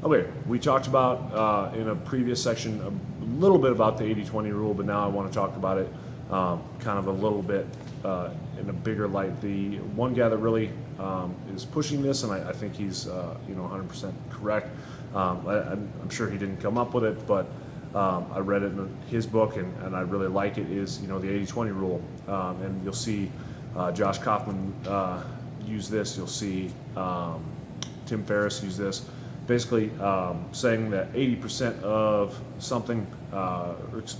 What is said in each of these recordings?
Okay, we talked about in a previous section a little bit about the 80-20 rule, but now I want to talk about it kind of a little bit in a bigger light. The one guy that really is pushing this, and I think he's 100% correct. I'm sure he didn't come up with it, but I read it in his book, and I really like it. Is the 80-20 rule, and you'll see Josh Kaufman use this. You'll see Tim Ferriss use this. Basically saying that 80% of something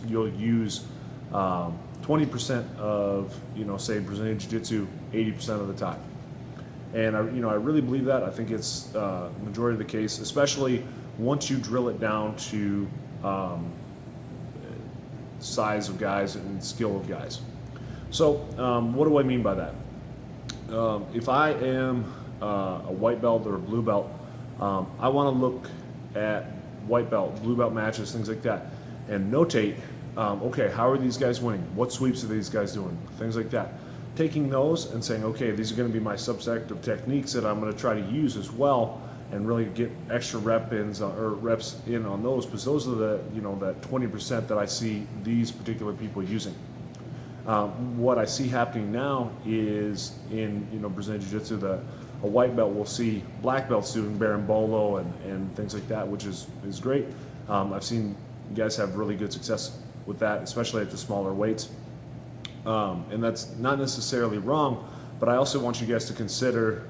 you'll use 20% of say Brazilian Jiu-Jitsu 80% of the time, and I really believe that. I think it's the majority of the case, especially once you drill it down to size of guys and skill of guys. So what do I mean by that? If I am a white belt or a blue belt, I want to look at white belt, blue belt matches, things like that, and notate, okay, how are these guys winning? What sweeps are these guys doing? Things like that. Taking those and saying, okay, these are going to be my subset of techniques that I'm going to try to use as well, and really get extra reps in on those, because those are the that 20% that I see these particular people using. What I see happening now is in Brazilian Jiu-Jitsu, a white belt will see black belts doing berimbolo and things like that, which is great. I've seen guys have really good success with that, especially at the smaller weights. And that's not necessarily wrong, but I also want you guys to consider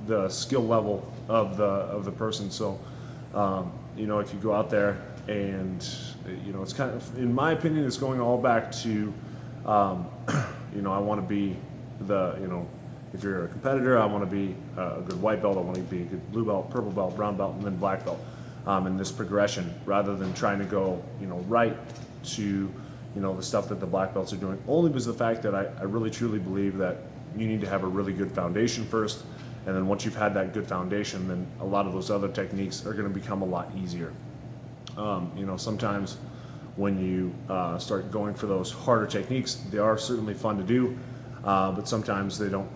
the skill level of the person. So, if you go out there and it's kind of, in my opinion, it's going all back to, I want to be if you're a competitor, I want to be a good white belt, I want to be a good blue belt, purple belt, brown belt, and then black belt in this progression, rather than trying to go right to the stuff that the black belts are doing, only because of the fact that I really truly believe that you need to have a really good foundation first, and then once you've had that good foundation, then a lot of those other techniques are going to become a lot easier. Sometimes when you start going for those harder techniques, they are certainly fun to do, but sometimes they don't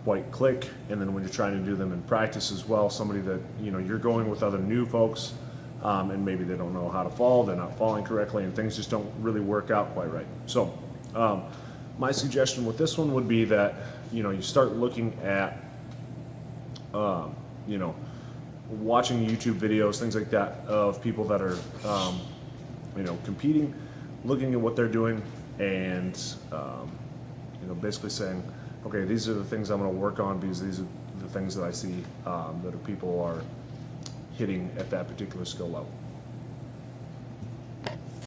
quite click. And then when you're trying to do them in practice as well, somebody that you're going with other new folks, and maybe they don't know how to fall, they're not falling correctly, and things just don't really work out quite right. So my suggestion with this one would be that you start looking at watching YouTube videos, things like that, of people that are competing, looking at what they're doing, and basically saying, okay, these are the things I'm going to work on, because these are the things that I see that people are hitting at that particular skill level.